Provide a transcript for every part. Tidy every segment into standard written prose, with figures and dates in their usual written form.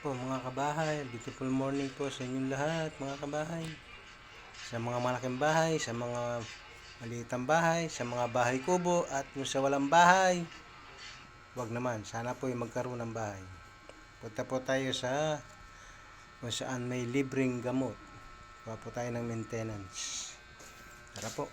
po mga kabahay, beautiful morning po sa inyong lahat mga kabahay. Sa mga malaking bahay, sa mga maliitang bahay, sa mga bahay kubo at kung sa walang bahay, wag naman, sana po ay magkaroon ng bahay. Punta po tayo sa kung saan may libreng gamot. Kuha po tayo ng maintenance. Tara po.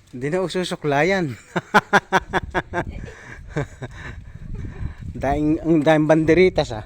Hindi na ususuklayan. Ang daing banderitas ah.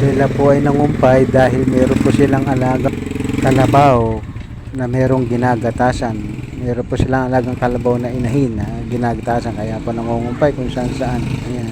Sila po ay nangumpay dahil meron po silang alagang kalabaw na merong ginagatasan. Meron po silang alagang kalabaw na inahin na ginagatasan, kaya po nangungumpay kung saan saan. Ayan.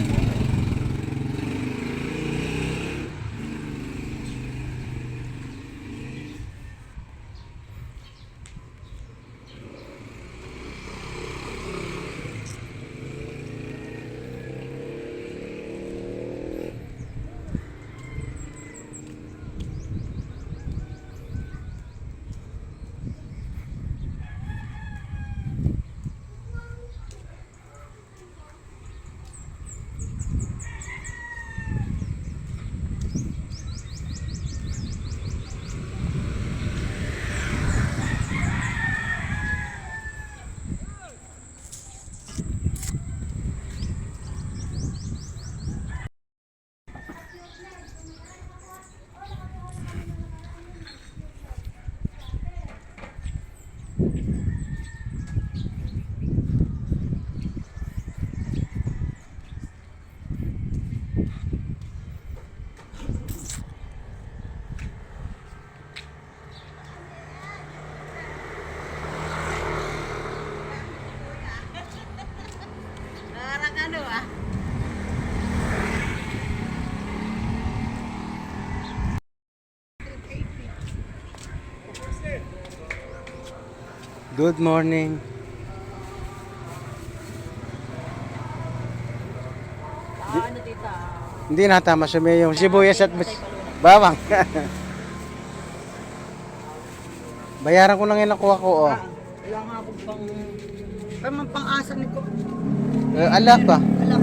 Good morning. Ano tita? Hindi na tama sa yung sibuyas at bawang. Bayaran ko lang yung nakuha ko. Oh. Ilang nga po pang-asa nito. Ala pa. Alam.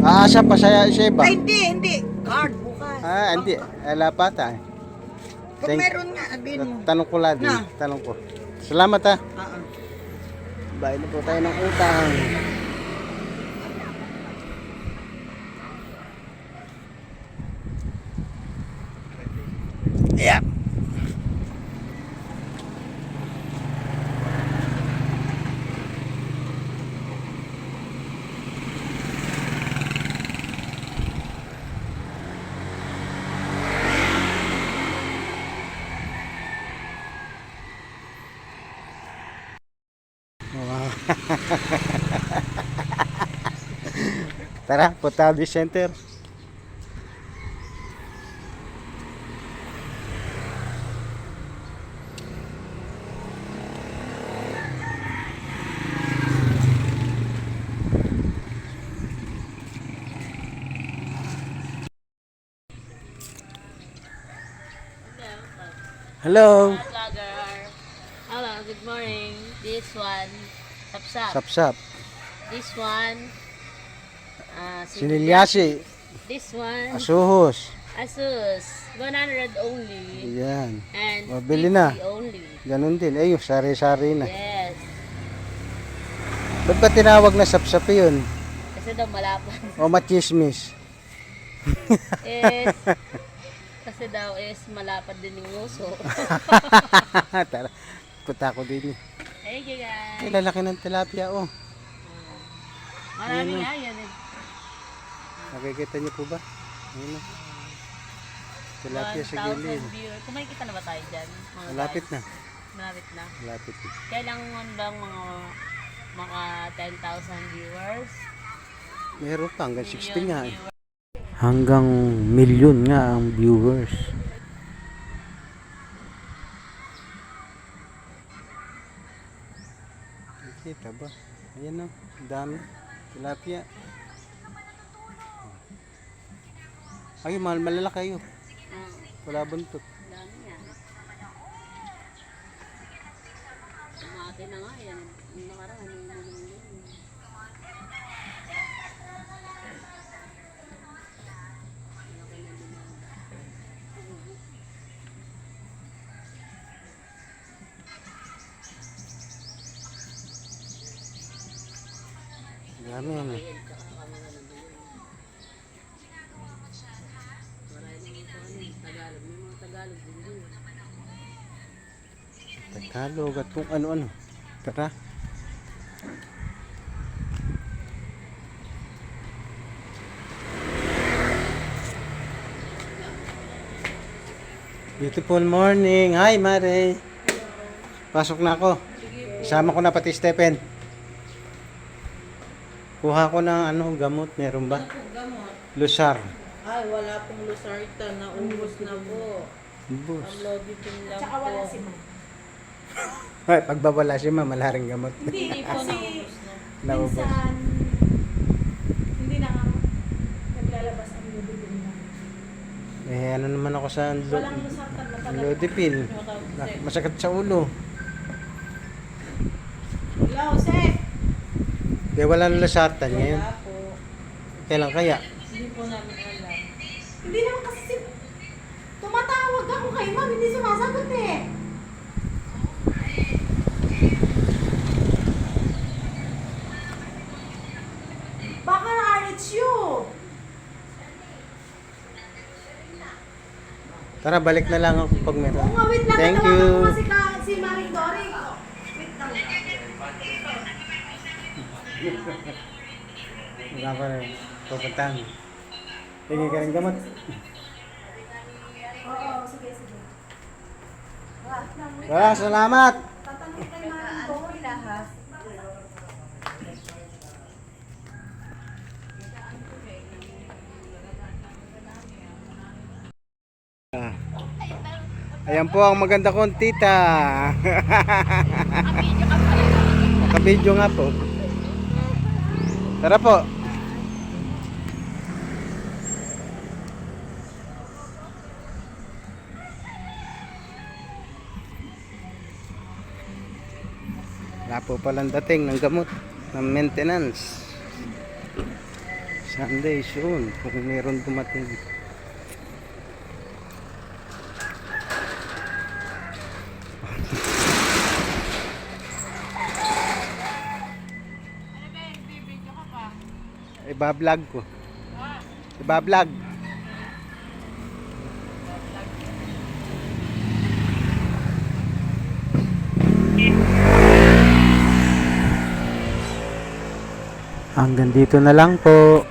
Aasa pa sa iba. Ay, hindi. Card bukas. Hindi. Ala pa ta. Kung meron nga, sabihin mo. Tanong ko lang. Na. Tanong ko. Salamat ha. Oo. Bayad na po tayo ng utang. Yeah. Wow. Tara, punta di center. Hello, Hello. vlogger. Hello, good morning. This one, Sapsap. Sapsap. This one, Sinilyasi. This one, Asuhos. Asus. 100 only. Ayan. And Mabili 50 na. only. Ganun din. Ayun, sari-sari na. Yes. Ba't ba tinawag na sapsap yun? Kasi daw malapad. O machismis? Is, kasi daw is malapad din yung uso. Tara, punta ko din. Thank you guys. Ay, lalaki ng tilapia, oh. Marami nga yan eh. Nakikita niyo po ba? Ayun na. Tilapia sa 1,000 gilid. viewers. Kung makikita na ba tayo dyan? Mga Malapit guys? na. Malapit na. Malapit na. Kailangan bang mga 10,000 viewers? Meron pa, hanggang 60 Million nga eh. viewers. Hanggang milyon nga ang viewers. Kita ba? Ayan o, dami. Tilapia. Ay, malalaki kayo. Wala buntot. Dami yan. Umate na nga yan. Yung nakaraan, yung Dami yan eh. Tagalog at kung ano-ano. Tara. Beautiful morning. Hi, Mare. Pasok na ako. Isama ko na pati Stephen. Kuha ko ng gamot. Meron ba? Gamot. Lusar. Ay, wala pong Losartan. Naubos na po. Bus. Ang Loditin lang Tsaka po. wala si Ma'am. Ay, pagbawala si Ma, malaring gamot. Hindi po Kasi naubos na. Naubos. minsan, hindi na nga naglalabas ang lubid na. Eh, ano naman ako sa Walang lusartan matagal. Lodipil. Masakit sa ulo. Hello, Seth. Kaya wala nang lasartan ngayon. Wala po. Kailan kaya? Hindi po namin alam. Hindi naman kasi tumatawag ako kay Ma'am, hindi sumasagot eh. Baka na-RH you. Tara, balik na lang ako pag meron. Oo nga, wait lang. Thank natawagan you. ko kasi si Maring Dory. Wait lang. Wala pa rin. Pupuntahan. Tingin ka rin gamot. Oo, sige, sige. Salamat! Tatanong kay Maring Dory lahat. Ayan po ang maganda kong tita. Nakabidyo nga po. Tara po. Wala po palang dating ng gamot ng maintenance. Sunday soon kung meron dumating. Iba-vlog ko. Iba-vlog. Hanggang dito na lang po.